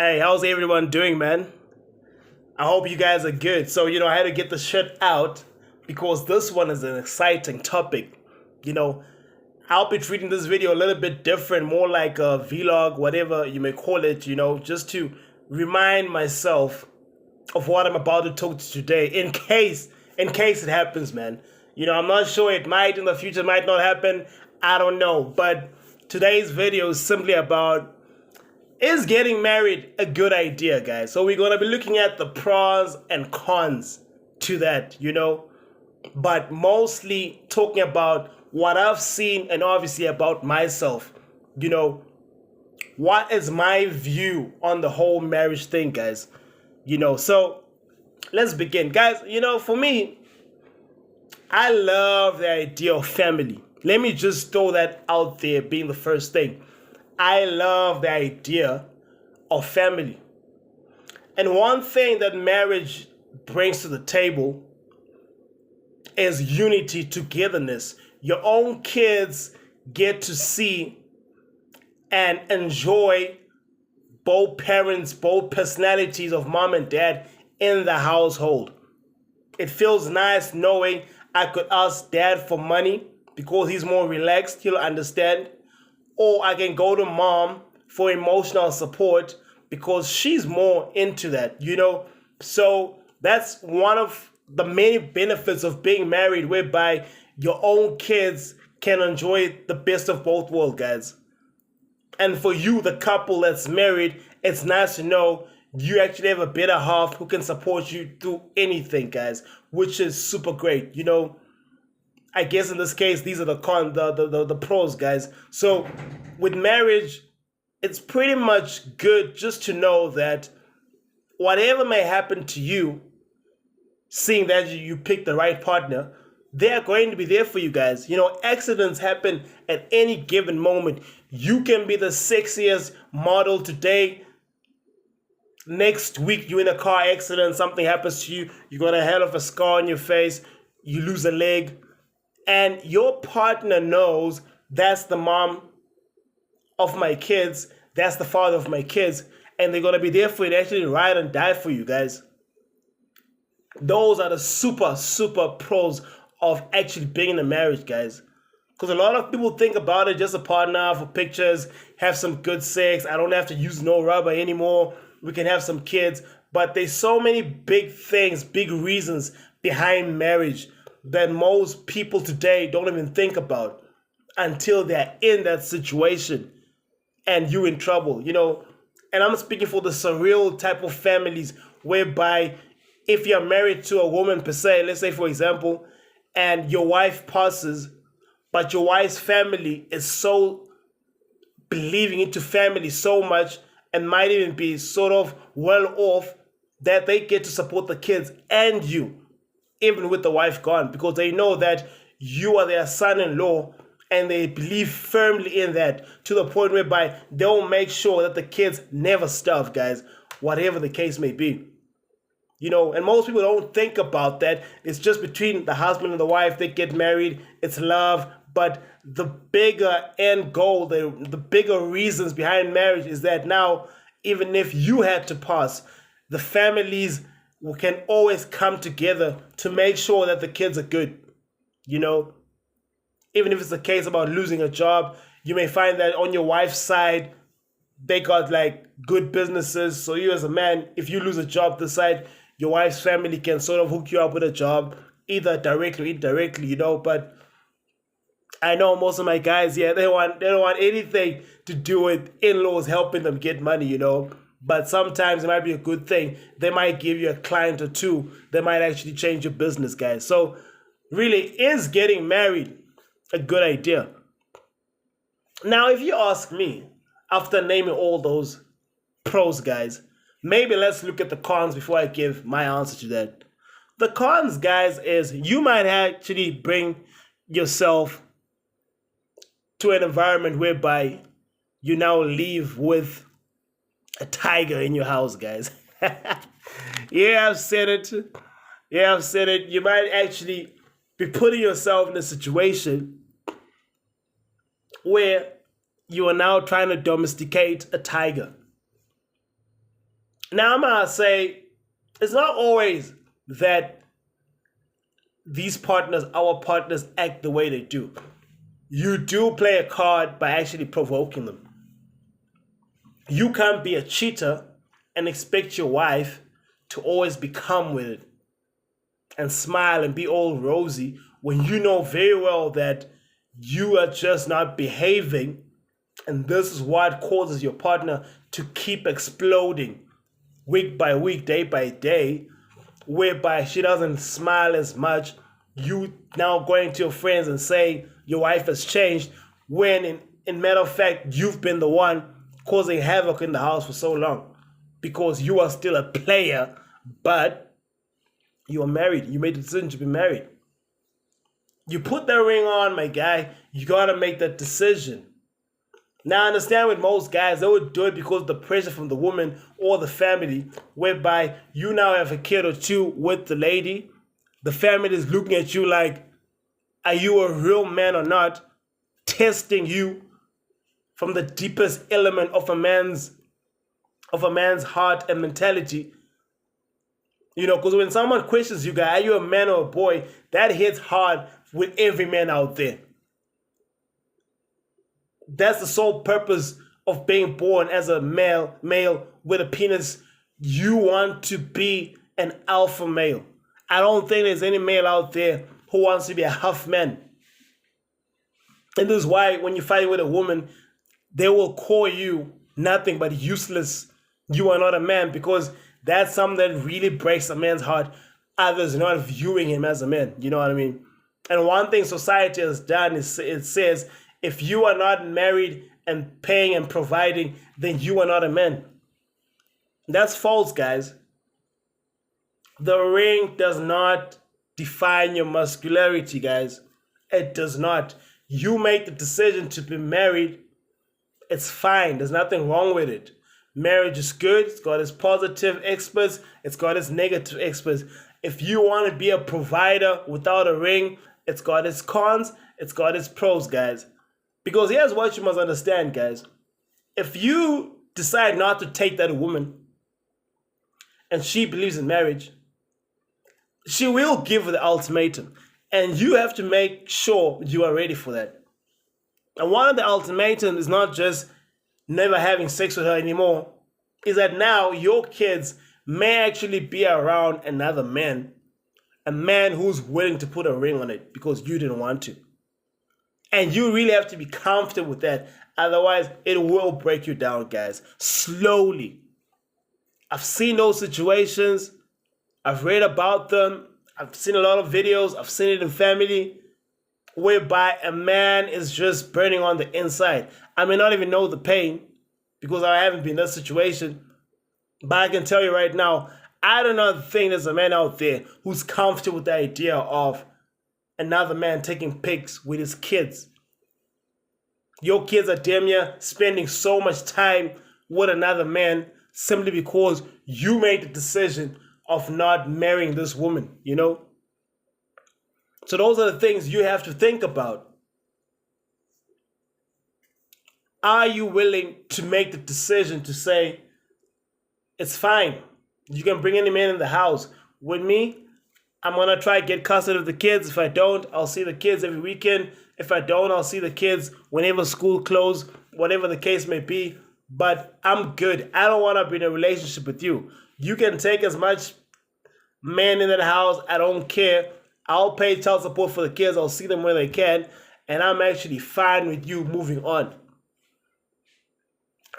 Hey, how's everyone doing, man? I hope you guys are good. So, I had to get the shit out because this one is an exciting topic. You know, I'll be treating this video a little bit different, more like a vlog, whatever you may call it, just to remind myself of what I'm about to talk to today in case it happens, man. I'm not sure, it might in the future, might not happen. I don't know. But today's video is simply about, is getting married a good idea, guys? So we're going to be looking at the pros and cons to that. But mostly talking about what I've seen and obviously about myself. What is my view on the whole marriage thing, guys? So let's begin. Guys, for me, I love the idea of family. Let me just throw that out there being the first thing. I love the idea of family. And one thing that marriage brings to the table is unity, togetherness. Your own kids get to see and enjoy both parents, both personalities of mom and dad in the household. It feels nice knowing I could ask dad for money because he's more relaxed, he'll understand. Or I can go to mom for emotional support because she's more into that. So that's one of the many benefits of being married, whereby your own kids can enjoy the best of both worlds, guys. And for you, the couple that's married, it's nice to know you actually have a better half who can support you through anything, guys, which is super great. I guess in this case, these are the pros, guys. So with marriage, it's pretty much good just to know that whatever may happen to you, seeing that you pick the right partner, they're going to be there for you guys. Accidents happen at any given moment. You can be the sexiest model today. Next week, you're in a car accident, something happens to you, you got a hell of a scar on your face, you lose a leg, and your partner knows that's the mom of my kids, that's the father of my kids, and they're going to be there for you to actually ride and die for you, guys. Those are the super, super pros of actually being in a marriage, guys. Because a lot of people think about it just a partner for pictures, have some good sex, I don't have to use no rubber anymore, we can have some kids. But there's so many big things, big reasons behind marriage that most people today don't even think about until they're in that situation and you're in trouble, And I'm speaking for the surreal type of families whereby if you're married to a woman per se, let's say for example, and your wife passes, but your wife's family is so believing into family so much and might even be sort of well off that they get to support the kids and you, even with the wife gone, because they know that you are their son-in-law and they believe firmly in that to the point whereby they'll make sure that the kids never starve, guys, whatever the case may be. And most people don't think about that. It's just between the husband and the wife, they get married, it's love. But the bigger end goal, the bigger reasons behind marriage is that now, even if you had to pass, the families can always come together to make sure that the kids are good. Even if it's a case about losing a job, you may find that on your wife's side, they got like good businesses. So you as a man, if you lose a job this side, your wife's family can sort of hook you up with a job, either directly or indirectly, But I know most of my guys, they don't want anything to do with in-laws helping them get money, But sometimes it might be a good thing. They might give you a client or two. They might actually change your business, guys. So really, is getting married a good idea? Now, if you ask me, after naming all those pros, guys, maybe let's look at the cons before I give my answer to that. The cons, guys, is you might actually bring yourself to an environment whereby you now live with a tiger in your house, guys. Yeah, I've said it. You might actually be putting yourself in a situation where you are now trying to domesticate a tiger. Now I'm gonna say it's not always that our partners act the way they do. You do play a card by actually provoking them. You can't be a cheater and expect your wife to always be calm with it and smile and be all rosy when you know very well that you are just not behaving, and this is what causes your partner to keep exploding week by week, day by day, whereby she doesn't smile as much. You now going to your friends and saying your wife has changed, when in matter of fact you've been the one causing havoc in the house for so long, because you are still a player, but you are married. You made the decision to be married. You put that ring on, my guy, you gotta make that decision. Now, I understand with most guys, they would do it because of the pressure from the woman or the family, whereby you now have a kid or two with the lady. The family is looking at you like, are you a real man or not? Testing you from the deepest element of a man's heart and mentality. You know, because when someone questions you, guy, are you a man or a boy? That hits hard with every man out there. That's the sole purpose of being born as a male with a penis. You want to be an alpha male. I don't think there's any male out there who wants to be a half man. And this is why when you fight with a woman, they will call you nothing but useless. You are not a man, because that's something that really breaks a man's heart. Others not viewing him as a man. You know what I mean? And one thing society has done is it says, if you are not married and paying and providing, then you are not a man. That's false, guys. The ring does not define your masculinity, guys. It does not. You make the decision to be married. It's fine. There's nothing wrong with it. Marriage is good. It's got its positive aspects. It's got its negative aspects. If you want to be a provider without a ring, it's got its cons. It's got its pros, guys. Because here's what you must understand, guys. If you decide not to take that woman and she believes in marriage, she will give the ultimatum. And you have to make sure you are ready for that. And one of the ultimatums is not just never having sex with her anymore, is that now your kids may actually be around another man, a man who's willing to put a ring on it because you didn't want to. And you really have to be comfortable with that. Otherwise, it will break you down, guys. Slowly. I've seen those situations. I've read about them. I've seen a lot of videos. I've seen it in family, whereby a man is just burning on the inside. I may not even know the pain because I haven't been in that situation. But I can tell you right now, I do not think there's a man out there who's comfortable with the idea of another man taking pics with his kids. Your kids are damn near spending so much time with another man simply because you made the decision of not marrying this woman, you know? So those are the things you have to think about. Are you willing to make the decision to say, it's fine, you can bring any man in the house. With me, I'm going to try to get custody of the kids. If I don't, I'll see the kids every weekend. If I don't, I'll see the kids whenever school closes, whatever the case may be. But I'm good. I don't want to be in a relationship with you. You can take as much men in that house. I don't care. I'll pay child support for the kids. I'll see them when they can. And I'm actually fine with you moving on.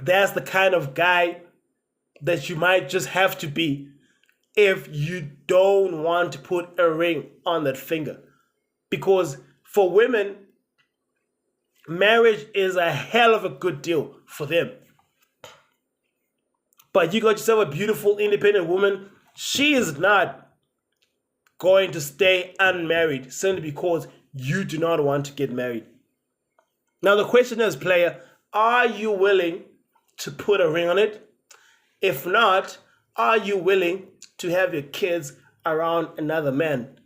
That's the kind of guy that you might just have to be if you don't want to put a ring on that finger. Because for women, marriage is a hell of a good deal for them. But you got yourself a beautiful, independent woman. She is not going to stay unmarried simply because you do not want to get married. Now the question is, player, are you willing to put a ring on it? If not, are you willing to have your kids around another man?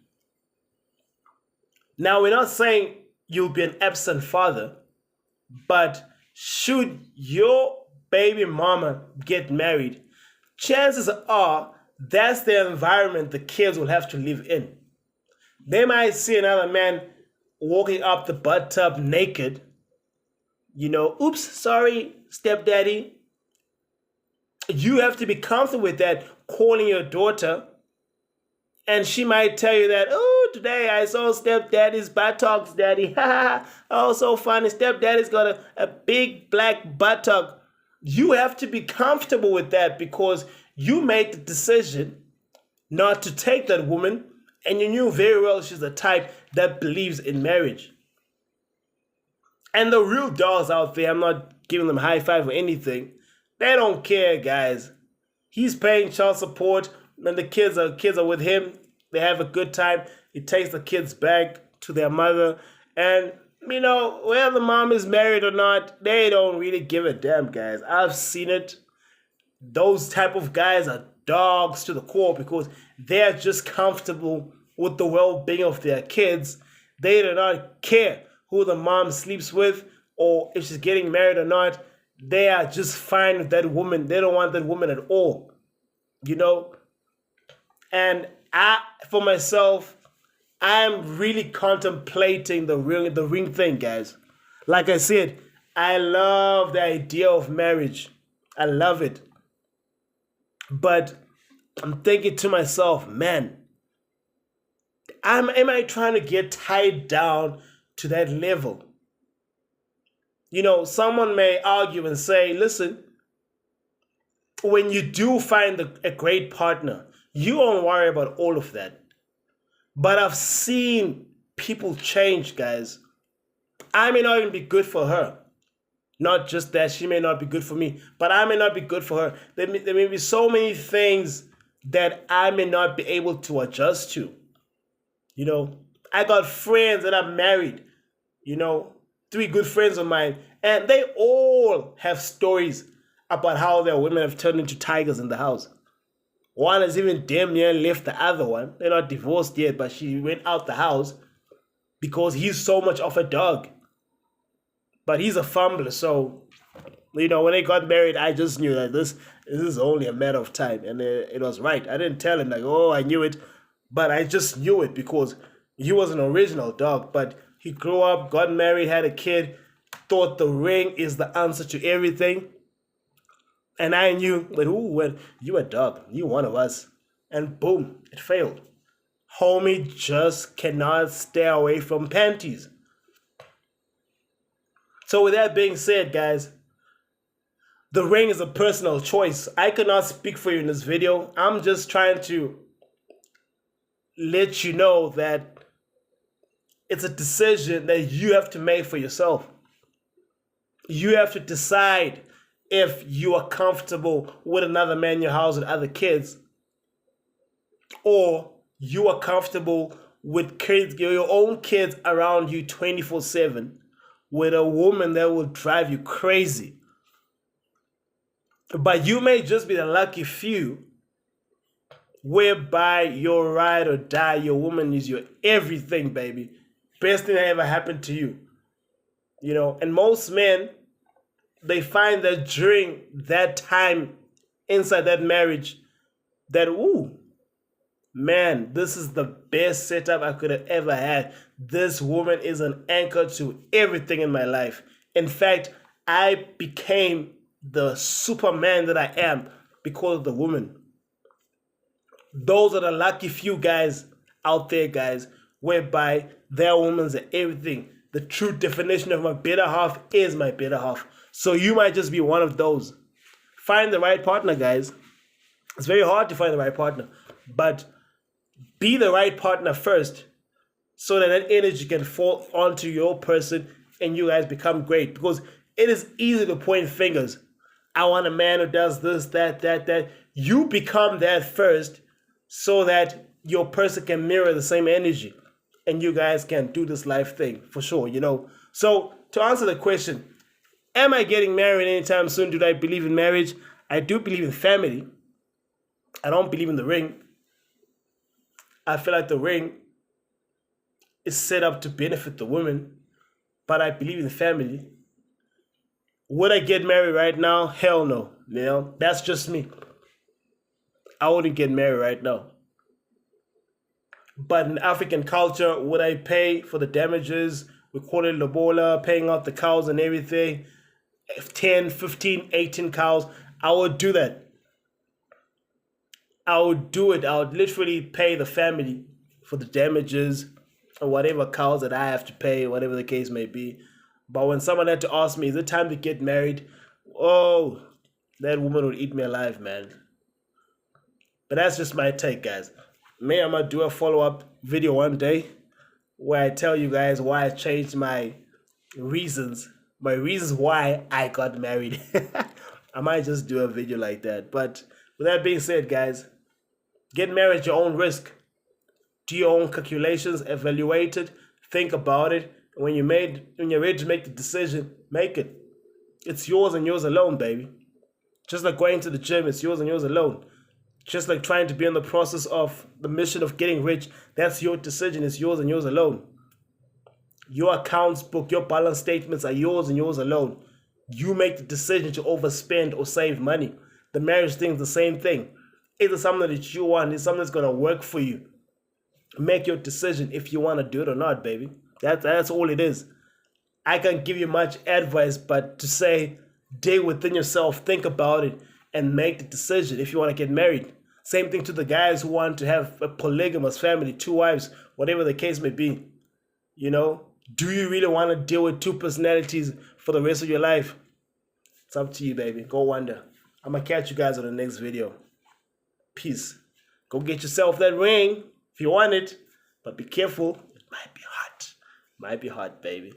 Now, we're not saying you'll be an absent father, but should your baby mama get married, chances are that's the environment the kids will have to live in. They might see another man walking up the bathtub naked. Oops, sorry, stepdaddy. You have to be comfortable with that, calling your daughter. And she might tell you that, oh, today I saw stepdaddy's buttocks, daddy. Oh, so funny. Stepdaddy's got a big black buttock. You have to be comfortable with that because you made the decision not to take that woman, and you knew very well she's the type that believes in marriage. And the real dogs out there, I'm not giving them a high five or anything. They don't care, guys. He's paying child support, and the kids are with him. They have a good time. He takes the kids back to their mother. And, whether the mom is married or not, they don't really give a damn, guys. I've seen it. Those type of guys are dogs to the core because they're just comfortable with the well-being of their kids. They do not care who the mom sleeps with or if she's getting married or not. They are just fine with that woman. They don't want that woman at all. And for myself, I'm really contemplating the ring thing, guys. Like I said, I love the idea of marriage. I love it. But I'm thinking to myself, man, am I trying to get tied down to that level? Someone may argue and say, listen, when you do find a great partner, you don't worry about all of that. But I've seen people change, guys. I may not even be good for her. Not just that, she may not be good for me, but I may not be good for her. There may be so many things that I may not be able to adjust to. I got friends that are married, 3 good friends of mine, and they all have stories about how their women have turned into tigers in the house. One has even damn near left the other one. They're not divorced yet, but she went out the house because he's so much of a dog. But he's a fumbler, so, when they got married, I just knew that this is only a matter of time. And it was right. I didn't tell him, like, oh, I knew it. But I just knew it because he was an original dog. But he grew up, got married, had a kid, thought the ring is the answer to everything. And I knew that, well, you a dog, you one of us. And boom, it failed. Homie just cannot stay away from panties. So with that being said, guys, the ring is a personal choice. I cannot speak for you in this video. I'm just trying to let you know that it's a decision that you have to make for yourself. You have to decide if you are comfortable with another man in your house with other kids, or you are comfortable with kids, your own kids around you 24/7 with a woman that will drive you crazy. But you may just be the lucky few whereby your ride or die, your woman is your everything, baby. Best thing that ever happened to you. And most men, they find that during that time inside that marriage that, man, this is the best setup I could have ever had. This woman is an anchor to everything in my life. In fact, I became the Superman that I am because of the woman. Those are the lucky few guys out there, guys, whereby their woman's everything. The true definition of my better half is my better half. So you might just be one of those. Find the right partner, guys. It's very hard to find the right partner, but be the right partner first so that energy can fall onto your person and you guys become great. Because it is easy to point fingers. I want a man who does this, that. You become that first so that your person can mirror the same energy and you guys can do this life thing for sure, So to answer the question, am I getting married anytime soon? Do I believe in marriage? I do believe in family. I don't believe in the ring. I feel like the ring is set up to benefit the woman, but I believe in family. Would I get married right now? Hell no. That's just me. I wouldn't get married right now. But in African culture, would I pay for the damages? We call it lobola, paying out the cows and everything. 10, 15, 18 cows. I would do that. I would do it. I would literally pay the family for the damages or whatever cows that I have to pay, whatever the case may be. But when someone had to ask me, is it time to get married? Oh, that woman would eat me alive, man. But that's just my take, guys. Maybe I'm going to do a follow-up video one day where I tell you guys why I changed my reasons why I got married. I might just do a video like that. But with that being said, guys, get married at your own risk. Do your own calculations, evaluate it, think about it. When you're ready to make the decision, make it. It's yours and yours alone, baby. Just like going to the gym, it's yours and yours alone. Just like trying to be in the process of the mission of getting rich, that's your decision, it's yours and yours alone. Your accounts book, your balance statements are yours and yours alone. You make the decision to overspend or save money. The marriage thing is the same thing. It's something that you want, it's something that's going to work for you. Make your decision if you want to do it or not, baby. That's all it is. I can't give you much advice, but to say, dig within yourself, think about it, and make the decision if you want to get married. Same thing to the guys who want to have a polygamous family, 2 wives, whatever the case may be. You know, do you really want to deal with 2 personalities for the rest of your life? It's up to you, baby. Go wonder. I'm going to catch you guys on the next video. Peace. Go get yourself that ring if you want it, but be careful. It might be hot. Might be hot, baby.